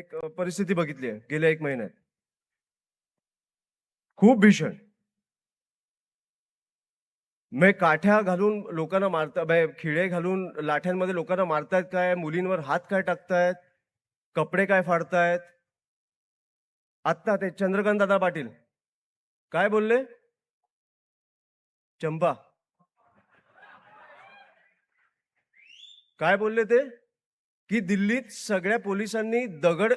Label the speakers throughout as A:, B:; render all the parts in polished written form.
A: एक परिस्थिती बघितली आहे गेल्या 1 महिन्यात. खूप भीषण. काठ्या घालून लोकांना खिळे घालून लाठ्यांमध्ये लोकांना मारतायत काय, मुलींवर हात काय टाकतायत, कपडे काय फाडतायत. आत्ता ते चंद्रकांत दादा पाटील काय बोलले? चंपा काय बोलले ते? की दिल्लीत सगळ्या पोलिसांनी दगड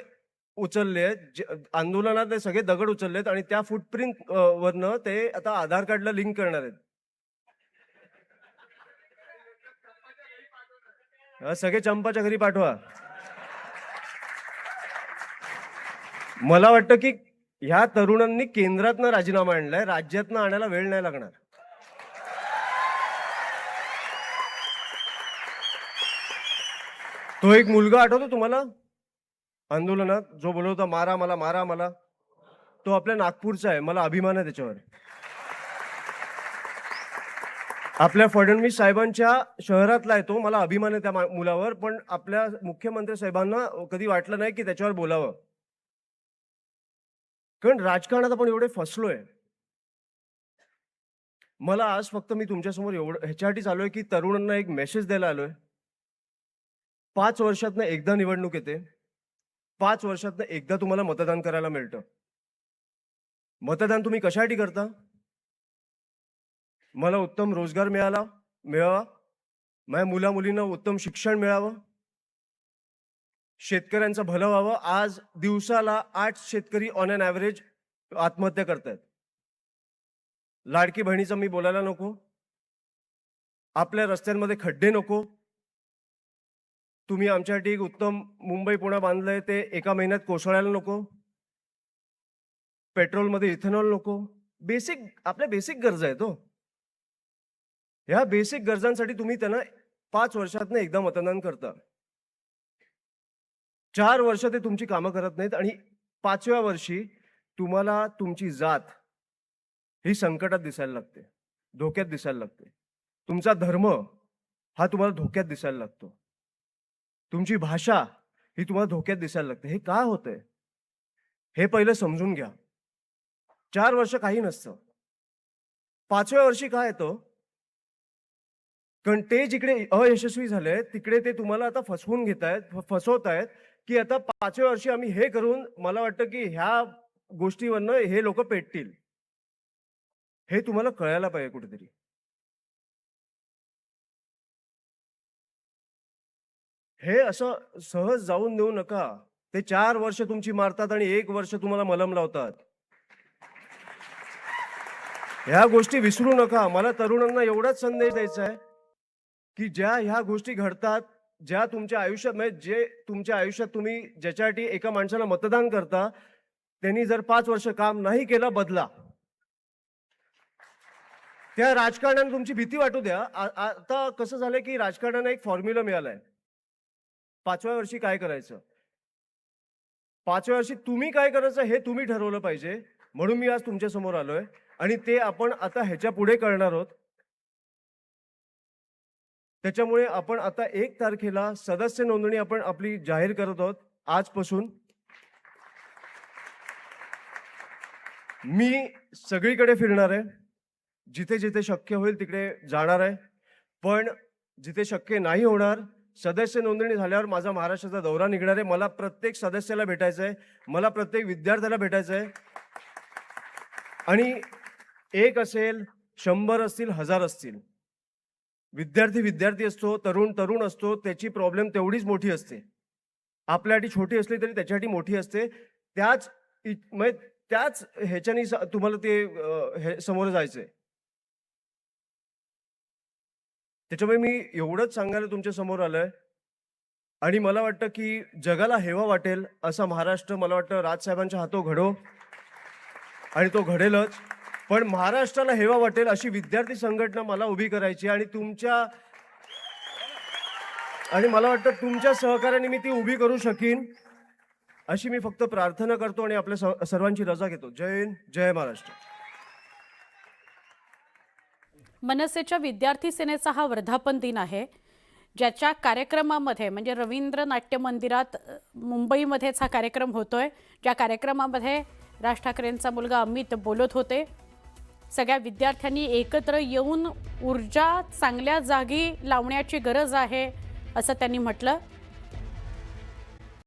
A: उचललेत, आंदोलनात ते सगळे दगड उचललेत आणि त्या फुटप्रिंट वरनं ते आता आधार कार्डला लिंक करणार आहेत. सगळे चंपाच्या घरी पाठवा. मला वाटतं की ह्या तरुणांनी केंद्रातनं राजीनामा आणलाय, राज्यातनं आणायला वेळ नाही लागणार. तो एक मुलगा आठवतो तुम्हाला आंदोलनात जो बोलत होता मारा मला, मारा मला? तो आपल्या नागपूरचा आहे, मला अभिमान आहे त्याच्यावर. आपल्या फडणवीस साहेबांच्या शहरातला आहे तो, मला अभिमान आहे त्या मुलावर. पण आपल्या मुख्यमंत्री साहेबांना कधी वाटलं नाही की त्याच्यावर बोलावं, कारण राजकारणात आपण एवढे फसलोय. मला आज फक्त मी तुमच्यासमोर एवढं ह्याच्यासाठी आलोय की तरुणांना एक मेसेज द्यायला आलोय. 5 वर्षातनं एकदा निवडणूक येते, 5 वर्षातनं एकदा तुम्हाला मतदान करायला मिळतं. मतदान तुम्ही कशासाठी करता? मला उत्तम रोजगार मिळावा, माझ्या मुला मुलींना उत्तम शिक्षण मिळावं, शेतकऱ्यांचं भलं व्हावं. आज दिवसाला 8 शेतकरी ऑन एन ॲव्हरेज आत्महत्या करतायत. लाडकी बहिणीचं मी बोलायला नको, आपल्या रस्त्यांमध्ये खड्डे नको. तुम्ही आमच्यासाठी एक उत्तम मुंबई पुणे बांधलंय ते एका महिन्यात कोसळायला नको. पेट्रोलमध्ये इथेनॉल नको. आपल्या बेसिक गरजा आहेत हो. ह्या बेसिक गरजांसाठी तुम्ही त्यांना 5 वर्षातनं एकदा मतदान करता. 4 वर्ष ते तुमची कामं करत नाहीत आणि 5व्या वर्षी तुम्हाला तुमची जात ही संकटात दिसायला लागते, धोक्यात दिसायला लागते. तुमचा धर्म हा तुम्हाला धोक्यात दिसायला लागतो. तुमची भाषा ही तुम्हाला धोक्यात दिसायला लागते. हे का होतंय हे पहिलं समजून घ्या. 4 वर्ष काही नसतं, 5व्या वर्षी काय येतं? कारण ते जिकडे अयशस्वी झाले तिकडे ते तुम्हाला आता फसवून फसवतायत की आता 5व्या वर्षी आम्ही हे करून मला वाटतं की ह्या गोष्टीवरनं हे लोक पेटतील. हे तुम्हाला कळायला पाहिजे कुठेतरी. हे असं सहज जाऊन देऊ नका. ते 4 वर्ष तुमची मारतात आणि 1 वर्ष तुम्हाला मलम लावतात. ह्या गोष्टी विसरू नका. मला तरुणांना एवढाच संदेश द्यायचा आहे की ज्या ह्या गोष्टी घडतात, ज्या तुमच्या आयुष्यात जे तुमच्या आयुष्यात तुम्ही ज्याच्यासाठी एका माणसाला मतदान करता, त्यांनी जर 5 वर्ष काम नाही केलं, बदला. त्या राजकारणाने तुमची भीती वाटू द्या. आता कसं झालंय की राजकारणाने एक फॉर्म्युला मिळालाय. 5व्या वर्षी काय करायचं, 5व्या वर्षी तुम्ही काय करायचं हे तुम्ही ठरवलं पाहिजे. म्हणून मी आज तुमच्या समोर आलोय आणि ते आपण आता ह्याच्या पुढे करणार आहोत. त्याच्यामुळे आपण आता 1 तारखेला सदस्य नोंदणी आपण आपली जाहीर करत आहोत. आजपासून मी सगळीकडे फिरणार आहे, जिथे जिथे शक्य होईल तिकडे जाणार आहे. पण जिथे शक्य नाही होणार, सदस्य नोंदणी झाल्यावर माझा महाराष्ट्राचा दौरा निघणार आहे. मला प्रत्येक सदस्याला भेटायचं आहे, मला प्रत्येक विद्यार्थ्याला भेटायचं आहे. आणि 1 असेल, 100 असतील, 1000 असतील, विद्यार्थी असतो, तरुण असतो, त्याची प्रॉब्लेम तेवढीच मोठी असते. आपल्यासाठी छोटी असली तरी त्याच्यासाठी मोठी असते. त्याच ह्याच्यानी तुम्हाला ते समोर जायचंय. त्याच्यामुळे मी एवढंच सांगायला तुमच्या समोर आलोय. आणि मला वाटतं की जगाला हेवा वाटेल असा महाराष्ट्र मला वाटतं राजसाहेबांच्या हातो घडो आणि तो घडेलच. पण महाराष्ट्राला हेवा वाटेल अशी विद्यार्थी संघटना मला उभी करायची आणि मला वाटतं तुमच्या सहकार्याने मी ती उभी करू शकीन अशी मी फक्त प्रार्थना करतो आणि आपल्या सर्वांची रजा घेतो. जय हिंद, जय महाराष्ट्र.
B: मनसेच्या विद्यार्थी सेनेचा हा वर्धापन दिन आहे. ज्याच्या कार्यक्रमामध्ये म्हणजे रवींद्र नाट्य मंदिरात मुंबईमध्येच हा कार्यक्रम होतोय, ज्या कार्यक्रमामध्ये राज ठाकरेंचा मुलगा अमित बोलत होते. सगळ्या विद्यार्थ्यांनी एकत्र येऊन ऊर्जा चांगल्या जागी लावण्याची गरज आहे असं त्यांनी म्हटलं.